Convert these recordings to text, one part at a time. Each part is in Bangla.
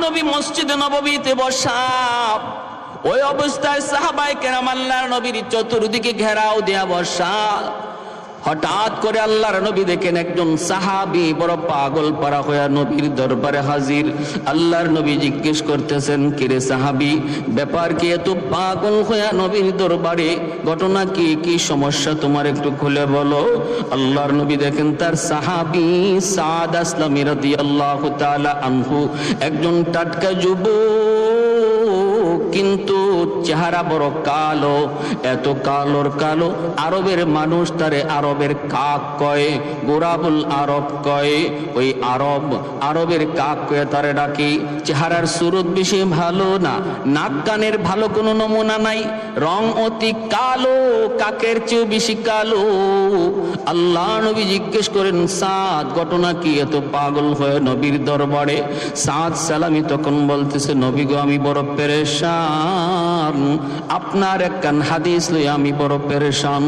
নবী মসজিদে নববীতে বসা, ওই অবস্থায় সাহাবায়ে কেরাম আল্লাহর নবীর চতুর্দিকে ঘেরাও দেয়া বসা। হঠাৎ করে আল্লাহর নবী দেখেন একজন সাহাবী বড় পাগল পারা হয়ে নবীর দরবারে হাজির। আল্লাহর নবী জিজ্ঞেস করতেছেন, কিরে সাহাবী, ব্যাপার কি এত পাগল হয়ে নবীর দরবারে? ঘটনা কি, কি সমস্যা তোমার, একটু খুলে বলো। আল্লাহর নবী দেখেন তার সাহাবী সাদ আসলামী রাদিয়াল্লাহু তাআলা আনহু একজন টাটকা যুবক, কিন্তু চেহারা বড় কালো, এত কালোর কালো আরবের মানুষ তারে আরবের কাক কয়, গোরাবুল আরব কয়। ওই আরবের কাক কয়ে তারে ডাকি। চেহারার সুরত বেশি ভালো না, নাক কানের ভালো কোনো নমুনা নাই, রং অতি কালো, কাকের চেয়েও বেশি কালো। আল্লাহ নবী জিজ্ঞেস করেন, সাদ ঘটনা কি, এত পাগল হয়ে নবীর দরবারে? সাদ সালামি তখন বলতেছে, নবী গো আমি বড় পেরেশান, আপনার একখান হাদিস লই আমি বড় পেরেশান।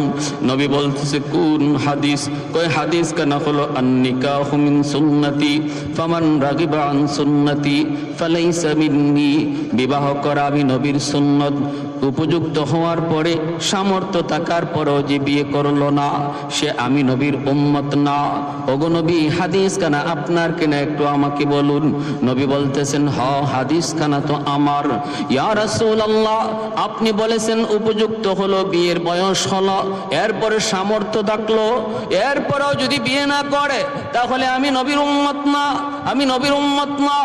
নবী বলতেছে, কোন হাদিস? কয় হাদিস কেন হলো, আন-নিকাহু মিন সুন্নতি ফামান রাগিবা আন সুন্নতি ফালাইসা মিন্নি। বিবাহ করা আমি নবীর সুন্নত, উপযুক্ত হওয়ার পরে সামর্থ্য থাকার পরেও যে বিয়ে করলো না, সে আমি নবীর উম্মত না। ওগো নবী হাদিস খানা আপনার কিনা, একটু আমাকে বলুন। নবী বলতেছেন, হাদিস খানা তো আমার। ইয়া রাসূলুল্লাহ, আপনি বলেছেন উপযুক্ত হলো, বিয়ের বয়স হলো, এরপরে সামর্থ্য থাকলো, এরপরেও যদি বিয়ে না করে তাহলে আমি নবীর উম্মত না, আমি নবীর উম্মত না।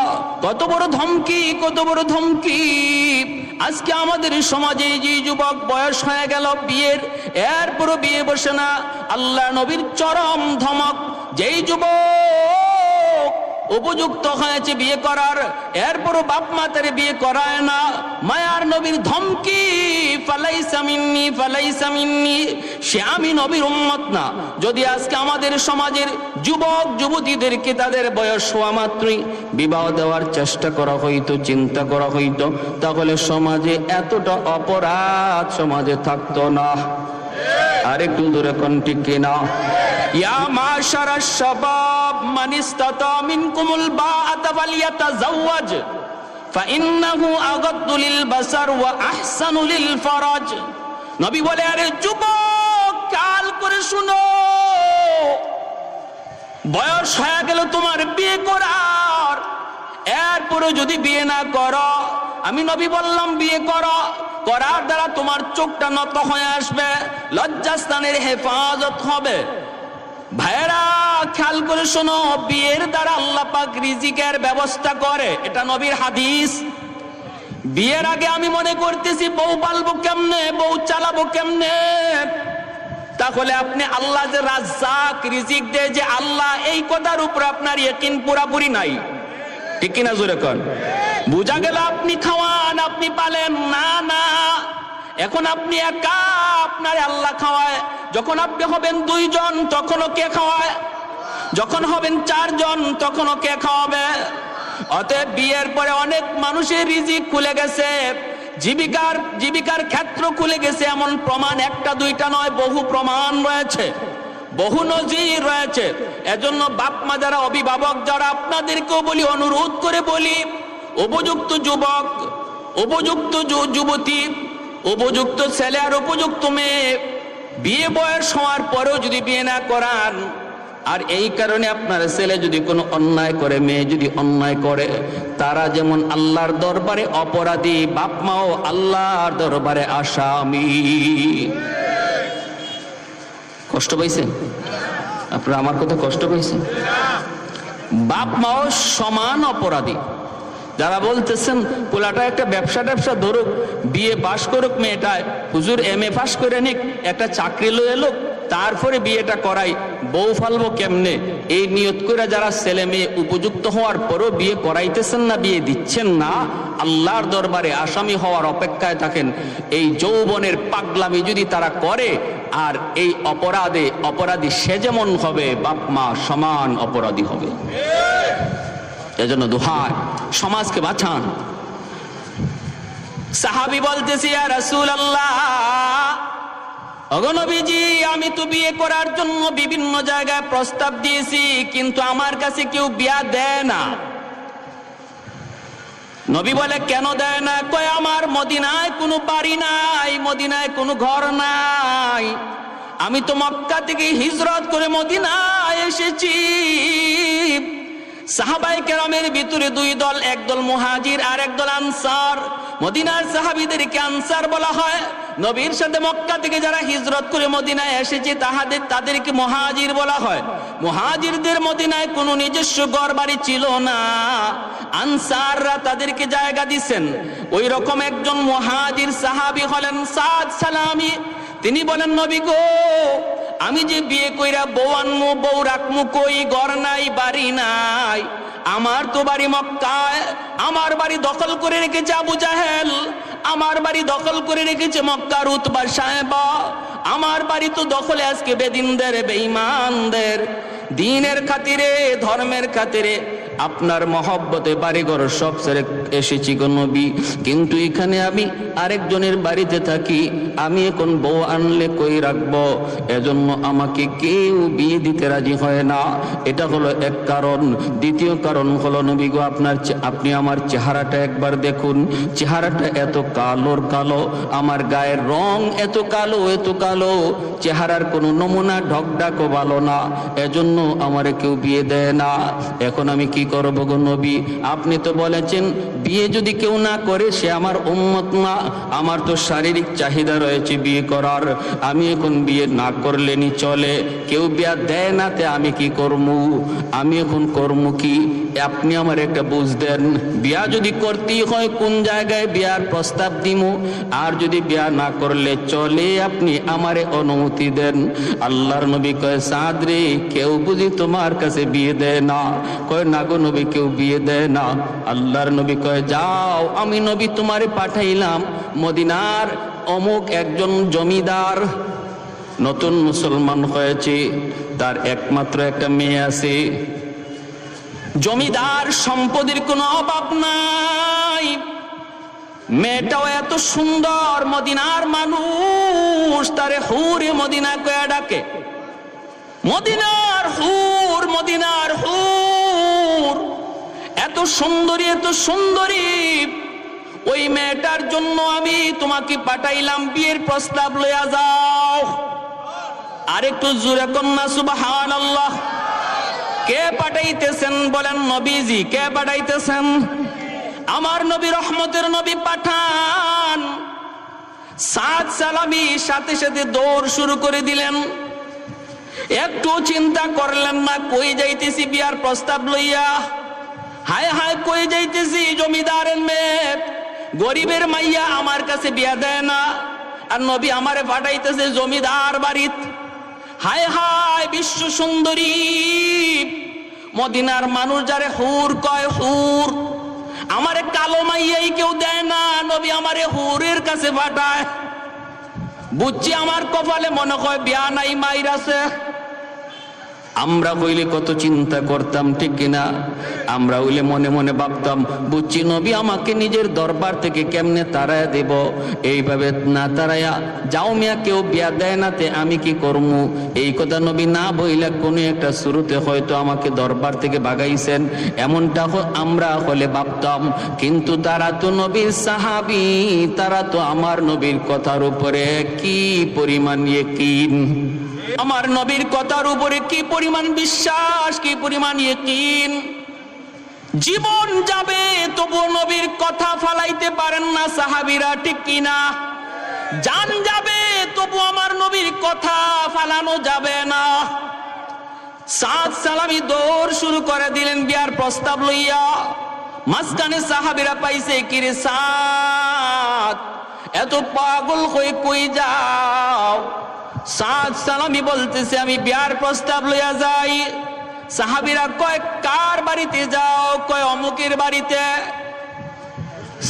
কত বড় ধমকি, কত বড় ধমকি! আজকে আমাদের সমাজে যে যুবক বয়স হয়ে গেল বিয়ের, এরপরও বিয়ে বসে না, আল্লাহ নবীর চরম ধমক। যেই যুবক উপযুক্ত হয়েছে বিয়ে করার, এরপরও বাপ মা তারে বিয়ে করায় না, মায়ার নবীর ধমকি, ফালাইসা মিন্নি, ফালাইসা মিন্নি, সে আমি নবীর উম্মত না। যদি আজকে আমাদের সমাজের যুবক যুবতীদেরকে তাদের বয়স হওয়া মাত্রই বিবাহ দেওয়ার চেষ্টা করা হইতো, চিন্তা করা হইতো, তাহলে সমাজে এতটা অপরাধ সমাজে থাকতো না। আরেকটু দূরে কোন ঠিক কিনা? ইয়া মাশারাশ শাবাব মান ইসতাতা মিনকুমুল বাআতা ফালইয়াতাযাওয়াজ ফাইন্নাহু আগাদ্দু লিল বাসার ওয়া আহসানু লিল ফারাজ। নবী বলে, আরে যুবক কাল করে শুনো, বয়স হয়ে গেল তোমার বিয়ে করার, এরপরে যদি বিয়ে না করো, আমি নবী বললাম বিয়ে করো, করার দ্বারা তোমার চোখটা নত হয়ে আসবে, লজ্জাস্থানের হেফাজত হবে। ভাইরা খেয়াল করে শোনো, বিয়ের দ্বারা আল্লাহ পাক রিজিকের ব্যবস্থা করে, এটা নবীর হাদিস। বিয়ের আগে আমি মনে করতেছি বউ পালবো কেমনে, বউ চালাবো কেমনে, তাহলে আপনি আল্লাহ যে রাজ্জাক, রিজিক দেয় যে আল্লাহ, এই কথার উপর আপনার ইয়াকিন পুরাপুরি নাই। ঠিক কিনা জোরে কর? বুঝা গেল আপনি খাওয়ান, আপনি পালেন না, না, এখন আপনি একা, আপনার আল্লাহ খাওয়ায়। যখন আপনি হবেন 2 জন তখনও কে খাওয়ায়? যখন হবেন 4 জন তখনও কে খাওয়াবে? অতএব বিয়ের পরে অনেক মানুষের রিজিক খুলে গেছে, জীবিকার ক্ষেত্র খুলে গেছে, এমন প্রমাণ একটা দুইটা নয়, বহু প্রমাণ রয়েছে, বহু নজির রয়েছে। এজন্য বাপ মা যারা, অভিভাবক যারা, আপনাদেরকেও বলি, অনুরোধ করে বলি, উপযুক্ত যুবক, উপযুক্ত যুবতী, উপযুক্ত ছেলে আর উপযুক্ত মেয়ে বিয়ে বয়স হওয়ার পরেও যদি বিয়ে না করান, আর এই কারণে আপনার ছেলে যদি কোনো অন্যায় করে, মেয়ে যদি অন্যায় করে, তারা যেমন আল্লাহর দরবারে অপরাধী, বাপ মাও আল্লাহর দরবারে আসামি। কষ্ট পাইছেন আপনারা? আমার কথা কষ্ট পাইছেন? বাপ মাও সমান অপরাধী। যারা বলতেছেন পোলাটা একটা ব্যবসা ধরুক, বিয়ে পাশ করুক মেয়েটায়, হুজুর MA পাশ করে নিক, একটা চাকরি লয়ে এলো, তারপরে বিয়েটা করাই, বউ ফালবো কেমনে, এই নিয়ত করে যারা ছেলে মেয়ে উপযুক্ত হওয়ার পরও বিয়ে করাইতেছেন না, বিয়ে দিচ্ছেন না, আল্লাহর দরবারে আসামি হওয়ার অপেক্ষায় থাকেন। এই যৌবনের পাগলামি যদি তারা করে, আর এই অপরাধী সে যেমন হবে, বাপ মা সমান অপরাধী হবে। এজন্য দোহাই, সমাজকে বাঁচান। সাহাবী বলতেছি, ইয়া রাসূলুল্লাহ, ওগো নবীজি, আমি তো বিয়ে করার জন্য বিভিন্ন জায়গায় প্রস্তাব দিয়েছি, কিন্তু আমার কাছে কেউ বিয়া দেয় না। নবী বলে কেন দেয় না? কয় আমার মদিনায় কোনো বাড়ি নাই, মদিনায় কোনো ঘর নাই, আমি তো মক্কা থেকে হিজরত করে মদিনায় এসেছি। সাহাবায়ে কেরামের ভিতরে দুই দল, একদল মুহাজির আর একদল আনসার। মদিনার সাহাবীদেরকে আনসার বলা হয়, নবীর সাথে মক্কা থেকে যারা হিজরত করে মদিনায় এসেছে তাদেরকে মুহাজির বলা হয়। মুহাজিরদের মদিনায় কোনো নিজস্ব ঘর বাড়ি ছিল না, আনসাররা তাদেরকে জায়গা দিয়েছেন। ওই রকম একজন মুহাজির সাহাবী হলেন সাদ সালামি। তিনি বলেন, নবী গো, আমি যে বিয়ে কইরা বউ আনমু, বউ রাখমু, কই ঘর নাই, বাড়ি নাই। আমার তো বাড়ি মক্কায়, আমার বাড়ি দখল করে রেখেছে আবু জাহেল, আমার বাড়ি দখল করে রেখেছে মক্কার উতবা সাহেবা, আমার বাড়ি তো দখলে আজকে বেদিনদের, বেঈমানদের। দিনের খাতিরে, ধর্মের খাতিরে আপনার মহব্বতে বাড়িঘর সব ছেড়ে এসেছি গো নবী, কিন্তু এখানে আমি আরেকজনের বাড়িতে থাকি, আমি এখন বউ আনলে কই রাখবো? এজন্য আমাকে কেউ বিয়ে দিতে রাজি হয় না। এটা হলো এক কারণ। দ্বিতীয় কারণ হলো, নবী গো, আপনি আমার চেহারাটা একবার দেখুন, চেহারাটা এত কালোর কালো, আমার গায়ের রং এত কালো, এত কালো, চেহারার কোনো নমুনা ঢকঢাকও ভালো না, এজন্য আমারে কেউ বিয়ে দেয় না। এখন আমি কি করব গো নবী? আপনি তো বলেছেন বিয়ে যদি কেউ না করে সে আমার উম্মত না, আমার তো শারীরিক চাহিদা রয়েছে বিয়ে করার, আমি এখন বিয়ে না করলেনি চলে, কেউ বিয়ে দেয় না, তে আমি কি করবো? আমি এখন করবো কি? আপনি আমার একটা বুঝ দেন। বিয়া যদি করতেই হয় কোন জায়গায় বিয়ার প্রস্তাব দিমু, আর যদি বিয়া না করলে চলে, আপনি আমারে অনুমতি দেন। আল্লাহর নবী কয়, সাদ রে, কেউ বুঝি তোমার কাছে বিয়ে দেয় না? কয়, না গো নবী, কেউ বিয়ে দেয় না। আল্লাহর নবী কয়, যাও, আমি নবী তোমারে পাঠাইলাম মদিনার অমুক একজন জমিদার, নতুন মুসলমান হয়েছে, তার একমাত্র একটা মেয়ে আছে, জমিদার, সম্পদের কোনো অভাব নাই, মেয়েটাও এত সুন্দর, মদিনার মানুষ তারে হুরে মদিনা কয়া ডাকে। মদিনার হুর, মদিনার হুর, এত সুন্দরী, এত সুন্দরী। ওই মেয়েটার জন্য আমি তোমাকে পাঠাইলাম, বিয়ের প্রস্তাব লইয়া যাও। আরেকটু জোরে কন্যা সুবহানাল্লাহ। কে পাঠাইতেছেন? বলেন নবীজি। কে পাঠাইতেছেন? আমার নবী, রহমতের নবী পাঠান। সাদ সালামি সাথে সাথে দৌড় শুরু করে দিলেন, একটু চিন্তা করলেন না, কই যাইতেছি বিয়ার প্রস্তাব লইয়া, হায় হায় কই যাইতেছি, জমিদারের মেয়ে, গরিবের মাইয়া, আমার কাছে বিয়া দেয় না, আর নবী আমারে পাঠাইতেছে জমিদার বাড়িত। হায় হায়, বিশ্ব সুন্দরী মদিনার মানুষ যারে হুর কয়, হুর, আমারে কালো মাইয়াই কেউ দেয় না, নবী আমারে হুরের কাছে পাঠায়। বুঝছি আমার কপালে মনে হয় বিয়া নাই, মাইর আছে। আমরা হইলে কত চিন্তা করতাম, ঠিক কিনা? আমরা হইলে মনে মনে ভাবতাম, বুঝছি নবী আমাকে নিজের দরবার থেকে কেমনে তাড়ায়া দেব, এইভাবে না তাড়ায়া যাও মিয়া, কেউ বিয়া দেয় না, তে আমি কি করবো? এই কথা নবী না বইলা কোনো একটা শুরুতে হয়তো আমাকে দরবার থেকে ভাগাইছেন, এমনটা আমরা হলে ভাবতাম। কিন্তু তারা তো নবীর সাহাবী, তারা তো আমার নবীর কথার উপরে কি পরিমাণ ইয়াকিন, আমার নবীর কথার উপরে কি পরিমাণ বিশ্বাস, কি পরিমাণ ইয়াকিন। জীবন যাবে তবুও নবীর কথা ফালাইতে পারেন না সাহাবীরা, ঠিক কিনা? জান যাবে তবু আমার নবীর কথা ফালানো যাবে না। সাদ সালামি দৌড় শুরু করে দিলেন বিয়ার প্রস্তাব লইয়া। মাঝখানে সাহাবীরা পাইছে, কিরে সাদ, এত পাগল হয়ে কই যাও? সাদ সালামি বলতেছে, আমি বিয়ার প্রস্তাব লইয়া যাই। সাহাবীরা কয়, কার বাড়িতে যাও? কয়, অমুকের বাড়িতে।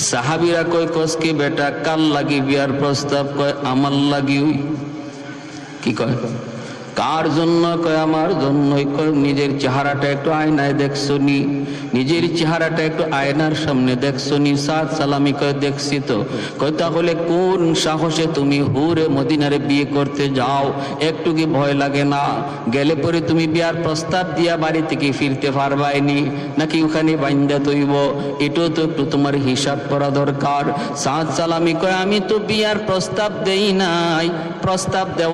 সাহাবীরা কয়, কসকে বেটা, কার লাগি বিয়ার প্রস্তাব? কয়, আমার লাগি। কি কয়? কার জন্য? কয় আমার জন্যই। কয় নিজের চেহারাটা একটু আয়নায় দেখছো নি? নিজের চেহারাটা একটু আয়নার সামনে দেখছো নি? সাদ সালামি কয় দেখছি তো। কয় তাহলে কোন সাহসে তুমি হুরে মদিনারে বিয়ে করতে যাও? একটু কি ভয় লাগে না? গেলে পরে তুমি বিয়ার প্রস্তাব দিয়া বাড়ি থেকে ফিরতে পারবাইনি, নাকি ওখানে বাইন্দা তৈব? এটাও তো একটু তোমার হিসাব করা দরকার। সাদ সালামি কয় আমি তো বিয়ার প্রস্তাব দেই নাই, প্রস্তাব দেওয়া